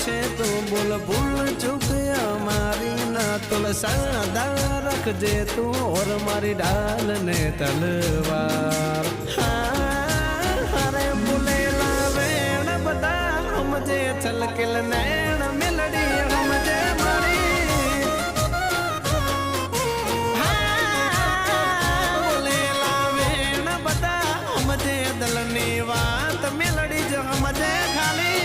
છે તું બોલ ભૂલ ચૂક અમારી ના તુલ સાદા રખજે તું ઓર મારી ઢાલ ને તલવાર અરે બોલેલા વેણ બધા સમજે છલકેલ નૈણ મેલડી સમજે મારી બોલેલા વેણ બધા સમજે દલની વાત મેલડી જ સમજે ખાલી